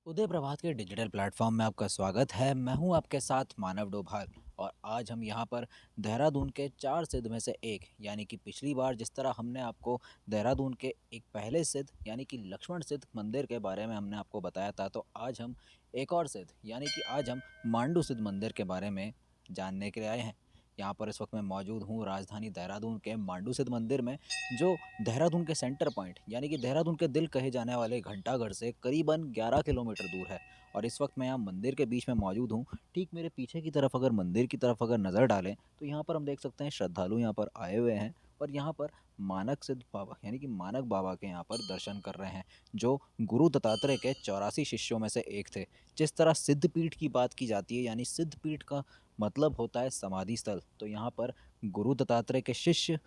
उदय प्रभात के digital platform में आपका स्वागत है। मैं हूं आपके साथ मानव डोभाल और आज हम यहां पर देहरादून के चार सिद्ध में से एक यानी कि पिछली बार जिस तरह हमने आपको देहरादून के एक पहले सिद्ध यानी कि लक्ष्मण सिद्ध मंदिर के बारे में हमने आपको बताया था, तो आज हम एक और सिद्ध यानी कि आज हम मांडू सिद्ध मंदिर के बारे में जानने के लिए आए हैं। यहाँ पर इस वक्त मैं मौजूद हूँ राजधानी देहरादून के मांडू सिद्ध मंदिर में, जो देहरादून के सेंटर पॉइंट यानी कि देहरादून के दिल कहे जाने वाले घंटाघर से करीबन 11 किलोमीटर दूर है। और इस वक्त मैं यहाँ मंदिर के बीच में मौजूद हूँ। ठीक मेरे पीछे की तरफ अगर मंदिर की तरफ अगर नज़र डालें तो यहाँ पर हम देख सकते हैं श्रद्धालु यहाँ पर आए हुए हैं और यहाँ पर मानक सिद्ध बाबा यानी कि मानक बाबा के यहाँ पर दर्शन कर रहे हैं, जो गुरु दत्तात्रेय के 84 शिष्यों में से एक थे। जिस तरह सिद्ध पीठ की बात की जाती है यानी सिद्ध पीठ का मतलब होता है समाधि स्थल, तो यहाँ पर गुरु दत्तात्रेय के शिष्य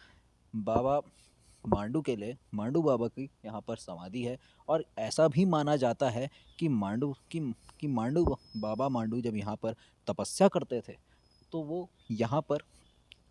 बाबा मांडू के लिए मांडू बाबा की यहाँ पर समाधि है। और ऐसा भी माना जाता है कि मांडू बाबा मांडू जब यहाँ पर तपस्या करते थे, तो वो यहाँ पर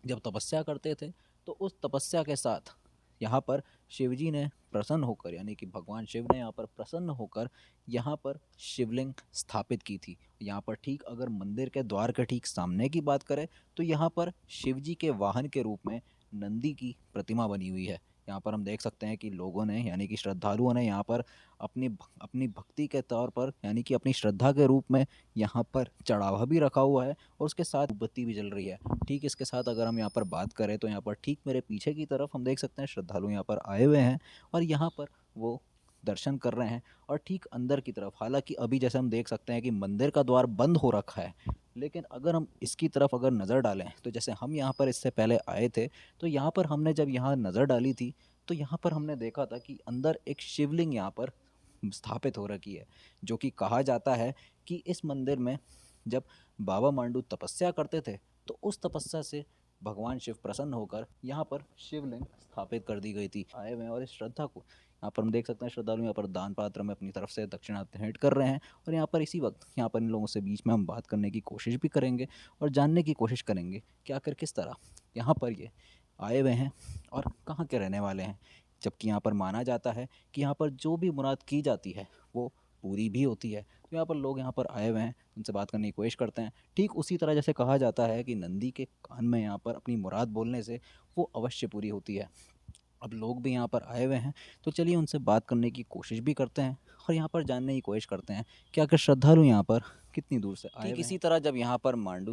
जब तपस्या करते थे तो उस तपस्या के साथ यहाँ पर शिवजी ने प्रसन्न होकर यानी कि भगवान शिव ने यहाँ पर प्रसन्न होकर यहाँ पर शिवलिंग स्थापित की थी। यहाँ पर ठीक अगर मंदिर के द्वार के ठीक सामने की बात करें तो यहाँ पर शिवजी के वाहन के रूप में नंदी की प्रतिमा बनी हुई है। यहाँ पर हम देख सकते हैं कि लोगों ने यानी कि श्रद्धालुओं ने यहाँ पर अपनी अपनी भक्ति के तौर पर यानी कि अपनी श्रद्धा के रूप में यहाँ पर चढ़ावा भी रखा हुआ है और उसके साथ बत्ती भी जल रही है। ठीक इसके साथ अगर हम यहाँ पर बात करें तो यहाँ पर ठीक मेरे पीछे की तरफ हम देख सकते हैं श्रद्धालु यहाँ पर आए हुए हैं और यहाँ पर वो दर्शन कर रहे हैं। और ठीक अंदर की तरफ, हालांकि अभी जैसे हम देख सकते हैं कि मंदिर का द्वार बंद हो रखा है, लेकिन अगर हम इसकी तरफ अगर नज़र डालें तो जैसे हम यहाँ पर इससे पहले आए थे तो यहाँ पर हमने जब यहाँ नज़र डाली थी तो यहाँ पर हमने देखा था कि अंदर एक शिवलिंग यहाँ पर स्थापित हो रखी है, जो कि कहा जाता है कि इस मंदिर में जब बाबा मांडू तपस्या करते थे तो उस तपस्या से भगवान शिव प्रसन्न होकर यहाँ पर शिवलिंग स्थापित कर दी गई थी। आए हुए हैं और इस श्रद्धा को यहाँ पर हम देख सकते हैं श्रद्धालु यहाँ पर दान पात्र में अपनी तरफ से दक्षिणा भेंट कर रहे हैं। और यहाँ पर इसी वक्त यहाँ पर इन लोगों से बीच में हम बात करने की कोशिश भी करेंगे और जानने की कोशिश करेंगे कि आखिर किस तरह यहाँ पर ये आए हुए हैं और कहाँ के रहने वाले हैं। जबकि यहाँ पर माना जाता है कि यहाँ पर जो भी मुराद की जाती है वो पूरी भी होती है। तो यहाँ पर लोग यहाँ पर आए हुए हैं, उनसे बात करने की कोशिश करते हैं। ठीक उसी तरह जैसे कहा जाता है कि नंदी के कान में यहाँ पर अपनी मुराद बोलने से वो अवश्य पूरी होती है। अब लोग भी यहाँ पर आए हुए हैं तो चलिए उनसे बात करने की कोशिश भी करते हैं और यहाँ पर जानने की कोशिश करते हैं कि आखिर श्रद्धालु यहाँ पर कितनी दूर से आए हुए हैं। इसी तरह जब यहाँ पर मांडू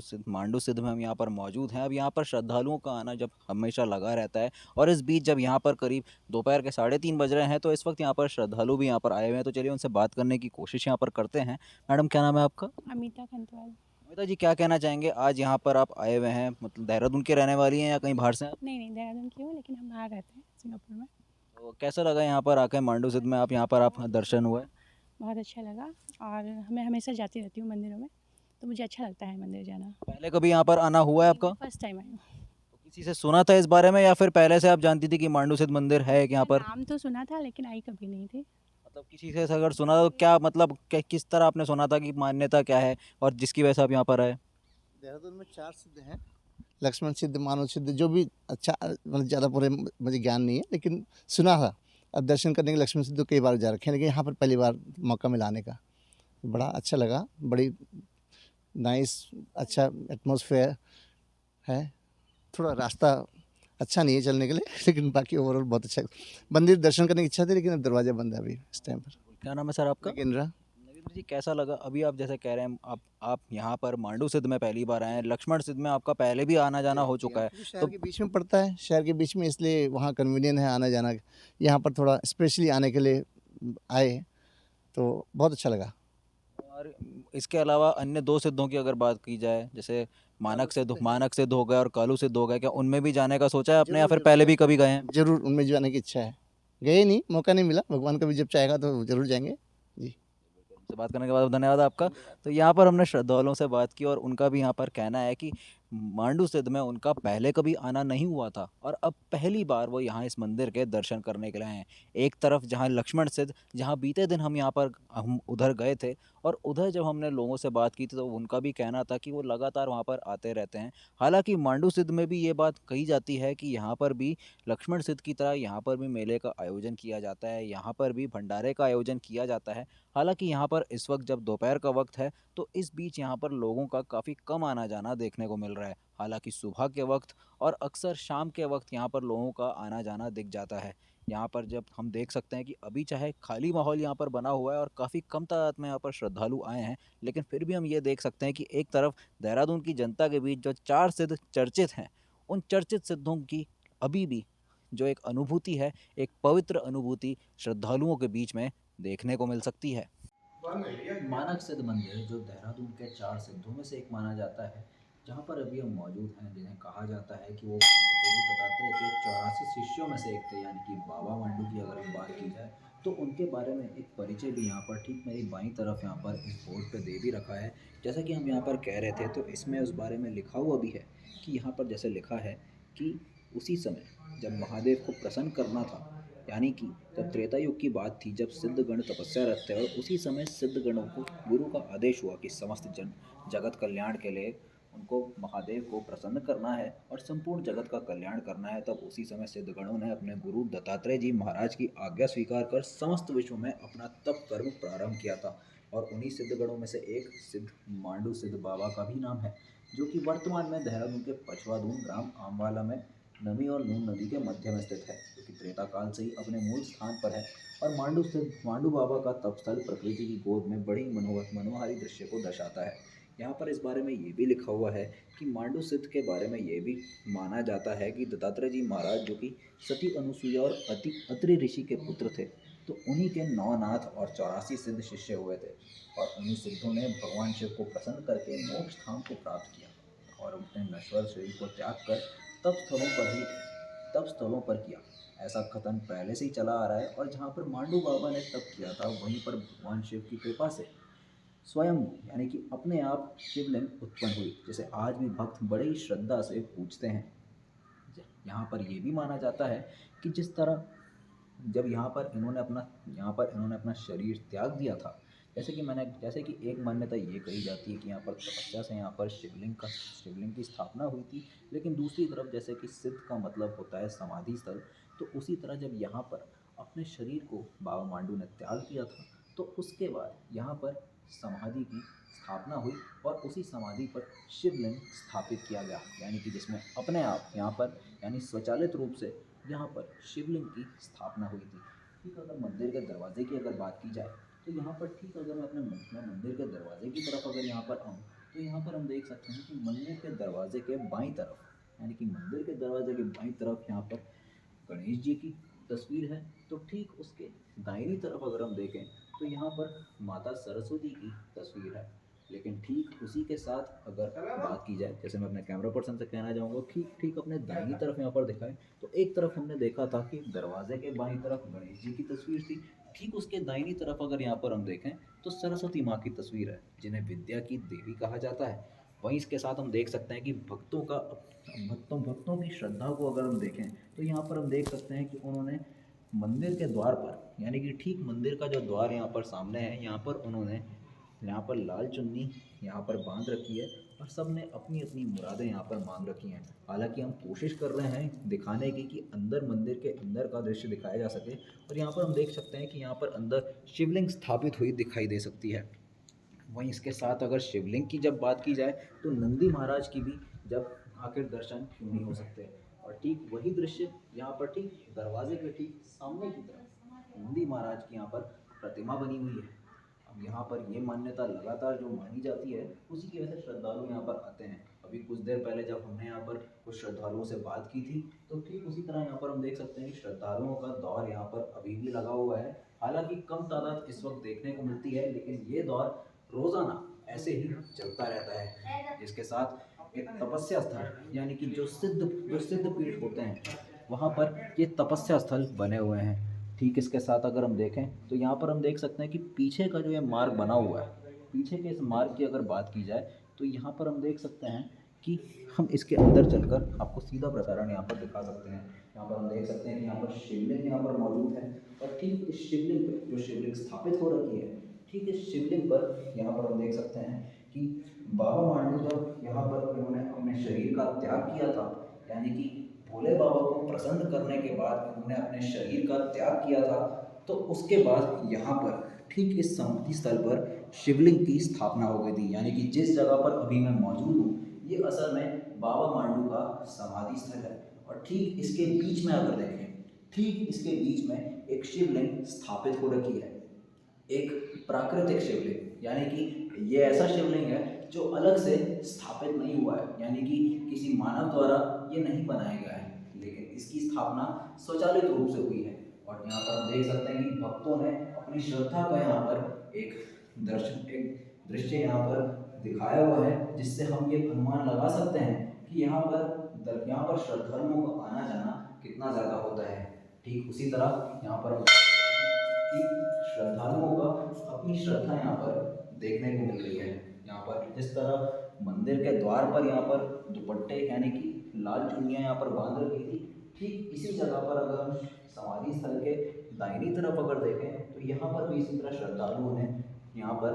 सिद्ध में हम यहाँ पर मौजूद हैं, अब यहाँ पर श्रद्धालुओं का आना जब हमेशा लगा रहता है और इस बीच जब यहाँ पर करीब दोपहर के 3:30 बज रहे हैं तो इस वक्त यहाँ पर श्रद्धालु भी यहाँ पर आए हुए हैं। तो चलिए उनसे बात करने की कोशिश यहाँ पर करते हैं। मैडम, क्या नाम है आपका? अमिता खंतवाल। अमिता जी, क्या कहना चाहेंगे? आज यहाँ पर आप आए हुए हैं, मतलब देहरादून के रहने वाली हैं या कहीं बाहर से हैं? नहीं नहीं, देहरादून की हूँ लेकिन हम बाहर रहते हैं सिंगापुर में। तो कैसा लगा यहाँ पर आके मांडू सिद्ध में? आप यहाँ पर आप दर्शन हुए? बहुत अच्छा लगा और मैं हमेशा जाती रहती हूँ मंदिरों में, तो मुझे अच्छा लगता है मंदिर जाना। पहले कभी यहाँ पर आना हुआ है आपका? फर्स्ट टाइम आई हूँ। तो किसी से सुना था इस बारे में या फिर पहले से आप जानती थी कि मांडू सिद्ध मंदिर है एक यहाँ इसका पर? नाम तो सुना था लेकिन आई कभी नहीं थी। मतलब किसी से अगर सुना था तो क्या मतलब किस तरह आपने सुना था कि मान्यता क्या है और जिसकी वजह से आप यहाँ पर आए? देहरादून में 4 सिद्ध हैं। लक्ष्मण सिद्ध, मानव सिद्ध, जो भी अच्छा मतलब ज़्यादा पूरे मुझे ज्ञान नहीं है लेकिन सुना था। अब दर्शन करने के लक्ष्मण सिद्ध तो कई बार जा रखे हैं लेकिन यहाँ पर पहली बार मौका मिला आने का। बड़ा अच्छा लगा, बड़ी नाइस, अच्छा एटमॉस्फेयर है। थोड़ा रास्ता अच्छा नहीं है चलने के लिए लेकिन बाकी ओवरऑल बहुत अच्छा है। मंदिर दर्शन करने की इच्छा थी लेकिन अब दरवाज़ा बंद है अभी इस टाइम पर। क्या नाम है सर आपका? लेकिन नरेंद्र जी, कैसा लगा? अभी आप जैसे कह रहे हैं आप यहाँ पर मांडू सिद्ध में पहली बार आए हैं, लक्ष्मण सिद्ध में आपका पहले भी आना जाना हो चुका है। शहर तो के बीच में पड़ता है, शहर के बीच में, इसलिए वहाँ कन्वीनियंट है आना जाना। यहाँ पर थोड़ा स्पेशली आने के लिए आए तो बहुत अच्छा लगा। और इसके अलावा अन्य दो सिद्धों की अगर बात की जाए, जैसे मानक सिद्ध हो गए और कालू सिद्ध हो गए, क्या उनमें भी जाने का सोचा है आपने या जरूर फिर जरूर पहले भी कभी गए हैं? जरूर उनमें जाने की इच्छा है। गए नहीं, मौका नहीं मिला, भगवान कभी जब चाहेगा तो जरूर जाएंगे जी। से बात करने के बाद धन्यवाद आपका। तो यहाँ पर हमने श्रद्धालुओं से बात की और उनका भी यहाँ पर कहना है कि मांडू सिद्ध में उनका पहले कभी आना नहीं हुआ था और अब पहली बार वो यहाँ इस मंदिर के दर्शन करने के लिए आए हैं। एक तरफ जहाँ लक्ष्मण सिद्ध, जहाँ बीते दिन हम उधर गए थे और उधर जब हमने लोगों से बात की थी तो उनका भी कहना था कि वो लगातार वहाँ पर आते रहते हैं। हालांकि मांडू सिद्ध में भी ये बात कही जाती है कि यहाँ पर भी लक्ष्मण सिद्ध की तरह यहाँ पर भी मेले का आयोजन किया जाता है, यहाँ पर भी भंडारे का आयोजन किया जाता है। हालांकि यहाँ पर इस वक्त जब दोपहर का वक्त है तो इस बीच यहाँ पर लोगों का काफ़ी कम आना जाना देखने को मिल रहा है। हालांकि सुबह के वक्त और अक्सर शाम के वक्त यहाँ पर लोगों का आना जाना दिख जाता है। यहाँ पर जब हम देख सकते हैं कि अभी चाहे खाली माहौल यहाँ पर बना हुआ है और काफ़ी कम तादाद में यहाँ पर श्रद्धालु आए हैं, लेकिन फिर भी हम ये देख सकते हैं कि एक तरफ देहरादून की जनता के बीच जो 4 सिद्ध चर्चित हैं, उन चर्चित सिद्धों की अभी भी जो एक अनुभूति है, एक पवित्र अनुभूति श्रद्धालुओं के बीच में देखने को मिल सकती है। मानक सिद्ध मंदिर जो देहरादून के 4 सिद्धों में से एक माना जाता है, जहाँ पर अभी हम मौजूद हैं, जिन्हें कहा जाता है कि वो गुरु दत्तात्रेय के 84 शिष्यों में से एक थे, यानी कि बाबा मांडू की अगर हम बात की जाए तो उनके बारे में एक परिचय भी यहाँ पर ठीक मेरी बाईं तरफ यहाँ पर इस बोर्ड पे दे भी रखा है। जैसा कि हम यहाँ पर कह रहे थे तो इसमें उस बारे में लिखा हुआ भी है कि यहाँ पर जैसे लिखा है कि उसी समय जब महादेव को प्रसन्न करना था, यानी कि जब त्रेता युग की बात थी, जब सिद्धगण तपस्यारत थे और उसी समय सिद्धगणों को गुरु का आदेश हुआ कि समस्त जगत कल्याण के लिए उनको महादेव को प्रसन्न करना है और संपूर्ण जगत का कल्याण करना है, तब उसी समय सिद्धगणों ने अपने गुरु दत्तात्रेय जी महाराज की आज्ञा स्वीकार कर समस्त विश्व में अपना तप कर्म प्रारंभ किया था। और उन्हीं सिद्धगणों में से एक सिद्ध मांडू सिद्ध बाबा का भी नाम है, जो कि वर्तमान में देहरादून के पछवादून ग्राम आमवाला में नमी और नून नदी के मध्य में स्थित है, जो कि त्रेता काल से ही अपने मूल स्थान पर है। और मांडू स्थित मांडू बाबा का तपस्थल प्रकृति की गोद में बड़ी मनोहारी दृश्य को दर्शाता है। यहाँ पर इस बारे में ये भी लिखा हुआ है कि मांडू सिद्ध के बारे में ये भी माना जाता है कि दत्तात्रेय जी महाराज, जो कि सती अनुसुईया और अत्रि ऋषि के पुत्र थे, तो उन्हीं के 9 नाथ और 84 सिद्ध शिष्य हुए थे और उन्हीं सिद्धों ने भगवान शिव को प्रसन्न करके मोक्ष धाम को प्राप्त किया और अपने नश्वर शरीर को त्याग कर तप स्थलों पर किया। ऐसा कथन पहले से ही चला आ रहा है और जहाँ पर मांडू बाबा ने तप किया था वहीं पर भगवान शिव की कृपा से स्वयं, यानी कि अपने आप शिवलिंग उत्पन्न हुई, जिसे आज भी भक्त बड़े ही श्रद्धा से पूजते हैं। यहाँ पर यह भी माना जाता है कि जिस तरह जब यहाँ पर इन्होंने अपना शरीर त्याग दिया था, जैसे कि एक मान्यता ये कही जाती है कि यहाँ पर तपस्या से यहाँ पर शिवलिंग की स्थापना हुई थी, लेकिन दूसरी तरफ जैसे कि सिद्ध का मतलब होता है समाधि स्थल, तो उसी तरह जब यहाँ पर अपने शरीर को बाबा मांडू ने त्याग दिया था तो उसके बाद यहाँ पर समाधि की स्थापना हुई और उसी समाधि पर शिवलिंग स्थापित किया गया, यानी कि जिसमें अपने आप यहाँ पर यानी स्वचालित रूप से यहाँ पर शिवलिंग की स्थापना हुई थी। ठीक अगर मंदिर के दरवाजे की अगर बात की जाए तो यहाँ पर ठीक अगर मैं मंदिर के दरवाजे की तरफ अगर यहाँ पर आऊँ तो यहाँ पर हम देख सकते हैं कि मंदिर के दरवाजे के बाईं तरफ, यानी कि मंदिर के दरवाजे के बाईं तरफ यहाँ पर गणेश जी की तस्वीर है, तो ठीक उसके दाहिनी तरफ अगर हम देखें तो यहाँ पर माता सरस्वती की तस्वीर है। लेकिन ठीक उसी के साथ अगर बात की जाए, जैसे मैं अपने कैमरा पर्सन से कहना चाहूँगा ठीक अपने दाहिनी तरफ यहाँ पर दिखाएं तो एक तरफ हमने देखा था कि दरवाजे के बाईं तरफ गणेश जी की तस्वीर थी, ठीक उसके दाहिनी तरफ अगर यहाँ पर हम देखें तो सरस्वती माँ की तस्वीर है, जिन्हें विद्या की देवी कहा जाता है। वहीं इसके साथ हम देख सकते हैं कि भक्तों की श्रद्धा को अगर हम देखें तो यहाँ पर हम देख सकते हैं कि उन्होंने मंदिर के द्वार पर, यानी कि ठीक मंदिर का जो द्वार यहाँ पर सामने है, यहाँ पर उन्होंने यहाँ पर लाल चुन्नी यहाँ पर बांध रखी है और सब ने अपनी अपनी मुरादें यहाँ पर मांग रखी हैं। हालांकि हम कोशिश कर रहे हैं दिखाने की कि अंदर मंदिर के अंदर का दृश्य दिखाया जा सके और यहाँ पर हम देख सकते हैं कि यहाँ पर अंदर शिवलिंग स्थापित हुई दिखाई दे सकती है। वहीं इसके साथ अगर शिवलिंग की जब बात की जाए तो नंदी महाराज की भी जब आखिर दर्शन क्यों नहीं हो सकते, और ठीक वही दृश्य यहाँ पर ठीक दरवाजे के ठीक सामने की तरफ नंदी महाराज की यहाँ पर प्रतिमा बनी हुई है। अब यहाँ पर ये मान्यता लगातार जो मानी जाती है उसी की वजह से श्रद्धालु यहाँ पर आते हैं। अभी कुछ देर पहले जब हमने यहाँ पर कुछ श्रद्धालुओं से बात की थी तो ठीक उसी तरह यहाँ पर हम देख सकते हैं कि श्रद्धालुओं का दौर यहाँ पर अभी भी लगा हुआ है। हालांकि कम तादाद इस वक्त देखने को मिलती है, लेकिन ये दौर रोज़ाना ऐसे ही चलता रहता है, जिसके साथ एक तपस्या स्थल, यानी कि जो सिद्ध पीठ होते हैं वहाँ पर ये तपस्या स्थल बने हुए हैं। ठीक इसके साथ अगर हम देखें तो यहाँ पर हम देख सकते हैं कि पीछे का जो ये मार्ग बना हुआ है, पीछे के इस मार्ग की अगर बात की जाए तो यहाँ पर हम देख सकते हैं कि हम इसके अंदर चलकर आपको सीधा प्रसारण यहाँ पर दिखा सकते हैं। यहाँ पर हम देख सकते हैं कि यहाँ पर शिवलिंग यहाँ पर मौजूद है और ठीक इस शिवलिंग पर जो शिवलिंग स्थापित हो रखी है, ठीक इस शिवलिंग पर यहाँ पर हम देख सकते हैं कि बाबा मांडू जब यहाँ पर उन्होंने अपने शरीर का त्याग किया था, यानी कि भोले बाबा को प्रसन्न करने के बाद उन्होंने अपने शरीर का त्याग किया था, तो उसके बाद यहाँ पर ठीक इस समाधि स्थल पर शिवलिंग की स्थापना हो गई थी। यानी कि जिस जगह पर अभी मैं मौजूद हूँ, ये असल में बाबा मांडू का समाधि स्थल है और ठीक इसके बीच में अगर देखें, ठीक इसके बीच में एक शिवलिंग स्थापित हो रखी है, एक प्राकृतिक शिवलिंग, यानी कि ये ऐसा शिवलिंग है जो अलग से स्थापित नहीं हुआ है, यानी कि किसी मानव द्वारा ये नहीं बनाया गया है, लेकिन इसकी स्थापना स्वचालित रूप से हुई है। और यहाँ पर हम देख सकते हैं कि भक्तों ने अपनी श्रद्धा का यहाँ पर एक दृश्य यहाँ पर दिखाया हुआ है, जिससे हम ये अनुमान लगा सकते हैं कि यहाँ पर श्रद्धालुओं का आना जाना कितना ज़्यादा होता है। ठीक उसी तरह यहाँ पर कि श्रद्धालुओं का अपनी श्रद्धा यहाँ पर देखने को मिल रही है। यहाँ पर जिस तरह मंदिर के द्वार पर यहाँ पर दुपट्टे यानी कि लाल चुन्नियाँ यहाँ पर बांध रखी थी, ठीक इसी जगह पर अगर हम समाधि स्थल के दाहिनी तरफ अगर देखें तो यहाँ पर भी इसी तरह श्रद्धालुओं ने यहाँ पर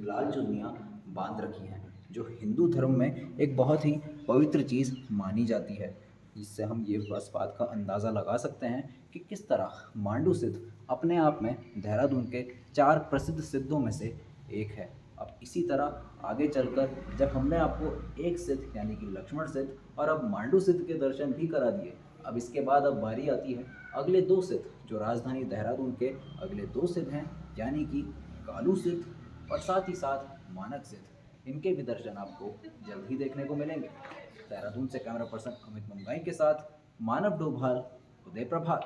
लाल चुन्नियाँ बांध रखी हैं, जो हिंदू धर्म में एक बहुत ही पवित्र चीज़ मानी जाती है। जिससे हम ये बस बात का अंदाज़ा लगा सकते हैं कि किस तरह मांडू सिद्ध अपने आप में देहरादून के 4 प्रसिद्ध सिद्धों में से एक है। अब इसी तरह आगे चलकर जब हमने आपको एक सिद्ध यानी कि लक्ष्मण सिद्ध और अब मांडू सिद्ध के दर्शन भी करा दिए, अब इसके बाद अब बारी आती है अगले 2 सिद्ध, जो राजधानी देहरादून के अगले 2 सिद्ध हैं, यानी कि कालू सिद्ध और साथ ही साथ मानक सिद्ध। इनके भी दर्शन आपको जल्द ही देखने को मिलेंगे। देहरादून से कैमरा पर्सन अमित मंगाई के साथ मानव डोभाल, उदय प्रभात।